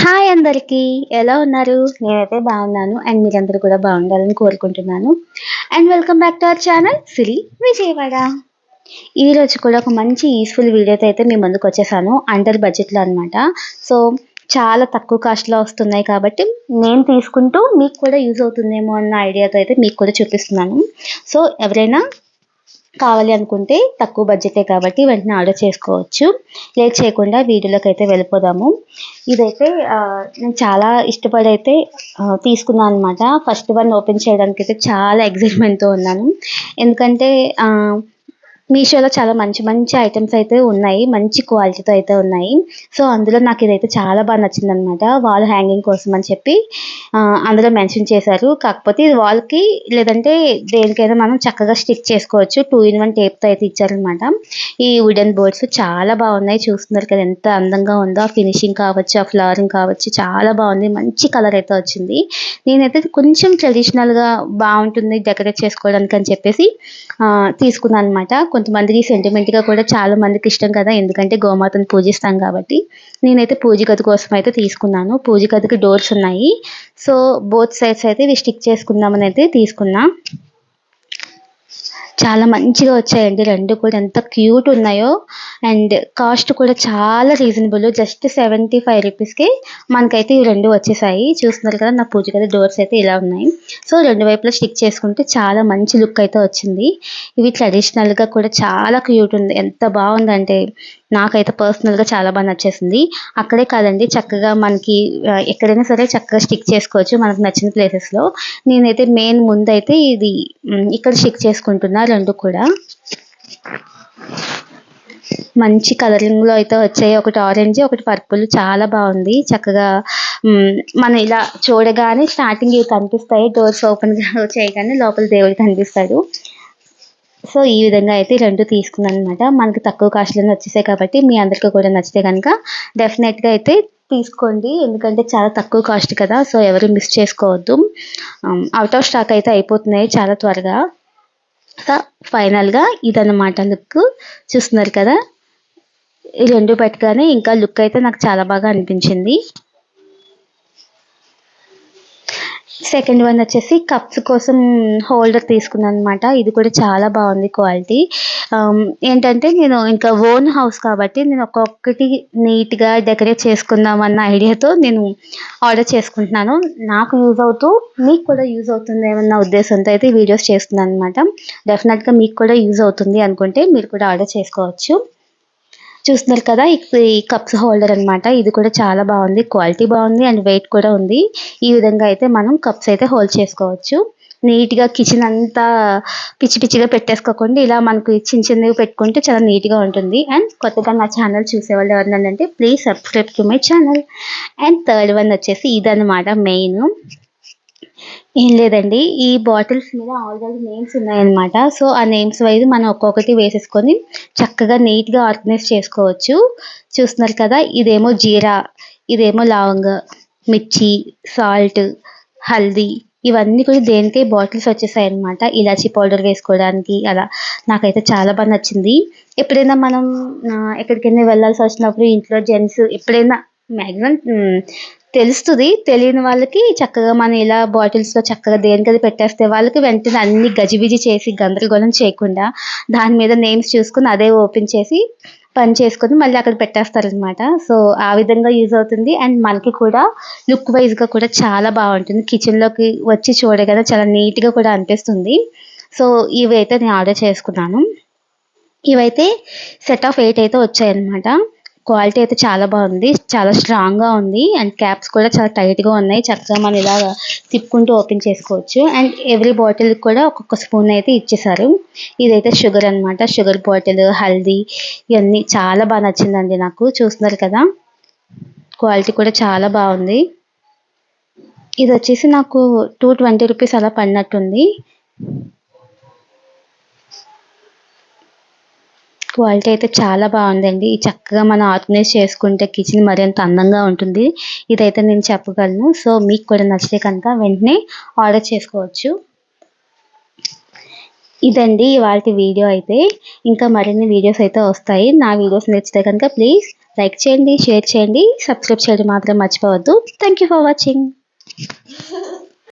Hi అందరికీ. ఎలా ఉన్నారు? నేనైతే బాగున్నాను. అండ్ మీరందరూ కూడా బాగుండాలని కోరుకుంటున్నాను. And welcome back to our channel Siri Vijayawada. ఈరోజు కూడా ఒక మంచి యూస్ఫుల్ వీడియోతో అయితే మీ ముందుకు వచ్చేసాను. అండర్ బడ్జెట్లో అనమాట. సో చాలా తక్కువ కాస్ట్లో వస్తున్నాయి కాబట్టి నేను తీసుకుంటూ మీకు కూడా యూజ్ అవుతుందేమో అన్న ఐడియాతో అయితే మీకు కూడా చూపిస్తున్నాను. సో ఎవరైనా కావాలి అనుకుంటే తక్కువ బడ్జెటే కాబట్టి వెంటనే ఆర్డర్ చేసుకోవచ్చు. లేట్ చేయకుండా వీడియోలోకి అయితే వెళ్ళిపోదాము. ఇదైతే నేను చాలా ఇష్టపడి అయితే తీసుకున్నాను అనమాట. ఫస్ట్ వన్ ఓపెన్ చేయడానికి అయితే చాలా ఎక్సైట్మెంట్తో ఉన్నాను. ఎందుకంటే మీషోలో చాలా మంచి మంచి ఐటమ్స్ అయితే ఉన్నాయి. మంచి క్వాలిటీతో అయితే ఉన్నాయి. సో అందులో నాకు ఇదైతే చాలా బాగా నచ్చిందనమాట. వాల్ హ్యాంగింగ్ కోసం అని చెప్పి అందులో మెన్షన్ చేశారు. కాకపోతే ఇది వాల్కి లేదంటే దేనికైనా మనం చక్కగా స్టిక్ చేసుకోవచ్చు. 2-in-1 టేప్తో అయితే ఇచ్చారనమాట. ఈ వుడెన్ బోర్డ్స్ చాలా బాగున్నాయి. చూస్తున్నారు కదా ఎంత అందంగా ఉందో. ఆ ఫినిషింగ్ కావచ్చు, ఆ ఫ్లవరింగ్ కావచ్చు, చాలా బాగుంది. మంచి కలర్ అయితే వచ్చింది. నేనైతే కొంచెం ట్రెడిషనల్గా బాగుంటుంది డెకరేట్ చేసుకోవడానికి అని చెప్పేసి తీసుకున్నాను అనమాట. కొంతమందికి సెంటిమెంట్గా కూడా చాలా మందికి ఇష్టం కదా, ఎందుకంటే గోమాతను పూజిస్తాం కాబట్టి. నేనైతే పూజ గది కోసం అయితే తీసుకున్నాను. పూజ గదికి డోర్స్ ఉన్నాయి. సో బోత్ సైడ్స్ అయితే ఇవి స్టిక్ చేసుకుందామని అయితే తీసుకున్నా. చాలా మంచిగా వచ్చాయండి రెండు కూడా. ఎంత క్యూట్ ఉన్నాయో. అండ్ కాస్ట్ కూడా చాలా రీజనబుల్. జస్ట్ 75 రూపీస్కి మనకైతే ఇవి రెండు వచ్చేసాయి. చూస్తున్నారు కదా, నా పూజ గది డోర్స్ అయితే ఇలా ఉన్నాయి. సో రెండు వైపులా స్టిక్ చేసుకుంటే చాలా మంచి లుక్ అయితే వచ్చింది. ఇవి ట్రెడిషనల్గా కూడా చాలా క్యూట్ ఉంది. ఎంత బాగుందంటే నాకైతే పర్సనల్గా చాలా బాగా నచ్చేసింది. అక్కడే కాదండి, చక్కగా మనకి ఎక్కడైనా సరే చక్కగా స్టిక్ చేసుకోవచ్చు మనకు నచ్చిన ప్లేసెస్లో. నేనైతే మెయిన్ ముందైతే ఇది ఇక్కడ స్టిక్ చేసుకుంటున్నా రెండు కూడా. మంచి కలరింగ్లో అయితే వచ్చాయి. ఒకటి ఆరెంజ్, ఒకటి పర్పుల్. చాలా బాగుంది. చక్కగా మనం ఇలా చూడగానే స్టార్టింగ్ ఇవి కనిపిస్తాయి. డోర్స్ ఓపెన్ చేయగానే లోపల దేవుడు కనిపిస్తాడు. సో ఈ విధంగా అయితే రెండు తీసుకున్నాను అనమాట. మనకి తక్కువ కాస్ట్లోనే వచ్చేసాయి కాబట్టి మీ అందరికీ కూడా నచ్చితే కనుక డెఫినెట్గా అయితే తీసుకోండి. ఎందుకంటే చాలా తక్కువ కాస్ట్ కదా. సో ఎవరు మిస్ చేసుకోవద్దు. అవుట్ ఆఫ్ స్టాక్ అయితే అయిపోతున్నాయి చాలా త్వరగా. సో ఫైనల్గా ఇదన్నమాట లుక్. చూస్తున్నారు కదా, ఈ రెండు పెట్టగానే ఇంకా లుక్ అయితే నాకు చాలా బాగా అనిపించింది. సెకండ్ వన్ వచ్చేసి కప్స్ కోసం హోల్డర్ తీసుకున్నాను అనమాట. ఇది కూడా చాలా బాగుంది క్వాలిటీ. ఏంటంటే నేను ఇంకా ఓన్ హౌస్ కాబట్టి నేను ఒక్కొక్కటి నీట్గా డెకరేట్ చేసుకుందాం అన్న ఐడియాతో నేను ఆర్డర్ చేసుకుంటున్నాను. నాకు యూజ్ అవుతూ మీకు కూడా యూజ్ అవుతుంది ఏమన్న ఉద్దేశంతో అయితే వీడియోస్ చేస్తున్నాను అనమాట. డెఫినెట్గా మీకు కూడా యూజ్ అవుతుంది అనుకుంటే మీరు కూడా ఆర్డర్ చేసుకోవచ్చు. చూస్తున్నారు కదా, ఈ కప్స్ హోల్డర్ అనమాట. ఇది కూడా చాలా బాగుంది. క్వాలిటీ బాగుంది అండ్ వెయిట్ కూడా ఉంది. ఈ విధంగా అయితే మనం కప్స్ అయితే హోల్డ్ చేసుకోవచ్చు. నీట్గా కిచెన్ అంతా పిచ్చి పిచ్చిగా పెట్టేసుకోకుండా ఇలా మనకు చిన్న చిన్నవి పెట్టుకుంటే చాలా నీట్గా ఉంటుంది. అండ్ కొత్తగా నా ఛానల్ చూసేవాళ్ళు ఎవరినంటే please subscribe to my channel. And third one వచ్చేసి ఇదన్నమాట మెయిన్. ఏం లేదండి, ఈ బాటిల్స్ మీద ఆల్రెడీ నేమ్స్ ఉన్నాయన్నమాట. సో ఆ నేమ్స్ వైజ్ మనం ఒక్కొక్కటి వేసేసుకొని చక్కగా నీట్గా ఆర్గనైజ్ చేసుకోవచ్చు. చూస్తున్నారు కదా, ఇదేమో జీరా, ఇదేమో లవంగ, మిర్చి, సాల్ట్, హల్దీ, ఇవన్నీ కూడా దేనికే బాటిల్స్ వచ్చేసాయి అనమాట. ఇలాచీ పౌడర్ వేసుకోవడానికి అలా. నాకైతే చాలా బాగా నచ్చింది. ఎప్పుడైనా మనం ఎక్కడికైనా వెళ్ళాల్సి వచ్చినప్పుడు ఇంట్లో జెంట్స్ ఎప్పుడైనా మ్యాక్సిమం తెలుస్తుంది. తెలియని వాళ్ళకి చక్కగా మనం ఇలా బాటిల్స్లో చక్కగా దేనికది పెట్టేస్తే వాళ్ళకి వెంటనే అన్ని గజిబిజి చేసి గందరగోళం చేయకుండా దాని మీద నేమ్స్ చూసుకుని అదే ఓపెన్ చేసి పని చేసుకొని మళ్ళీ అక్కడ పెట్టేస్తారనమాట. సో ఆ విధంగా యూజ్ అవుతుంది. అండ్ మనకి కూడా లుక్ వైజ్గా కూడా చాలా బాగుంటుంది. కిచెన్లోకి వచ్చి చూడగానే చాలా నీట్గా కూడా అనిపిస్తుంది. సో ఇవి అయితే నేను ఆర్డర్ చేసుకున్నాను. ఇవైతే సెట్ ఆఫ్ 8 అయితే వచ్చాయన్నమాట. క్వాలిటీ అయితే చాలా బాగుంది. చాలా స్ట్రాంగ్గా ఉంది. అండ్ క్యాప్స్ కూడా చాలా టైట్గా ఉన్నాయి. చక్కగా మనం ఇలా తిప్పుకుంటూ ఓపెన్ చేసుకోవచ్చు. అండ్ ఎవ్రీ బాటిల్కి కూడా ఒక్కొక్క స్పూన్ అయితే ఇచ్చేసారు. ఇదైతే షుగర్ అనమాట. షుగర్ బాటిల్, హల్దీ, ఇవన్నీ చాలా బాగా నచ్చిందండి నాకు. చూస్తున్నారు కదా, క్వాలిటీ కూడా చాలా బాగుంది. ఇది వచ్చేసి నాకు 220 రూపీస్ అలా పడినట్టుంది. క్వాలిటీ అయితే చాలా బాగుందండి. చక్కగా మనం ఆర్గనైజ్ చేసుకుంటే కిచెన్ మరింత అందంగా ఉంటుంది. ఇదైతే నేను చెప్పగలను. సో మీకు కూడా నచ్చితే కనుక వెంటనే ఆర్డర్ చేసుకోవచ్చు. ఇదండి ఇవాల్టి వీడియో అయితే. ఇంకా మరిన్ని వీడియోస్ అయితే వస్తాయి. నా వీడియోస్ నచ్చితే కనుక ప్లీజ్ లైక్ చేయండి, షేర్ చేయండి, సబ్స్క్రైబ్ చేయడం మాత్రం మర్చిపోవద్దు. Thank you for watching.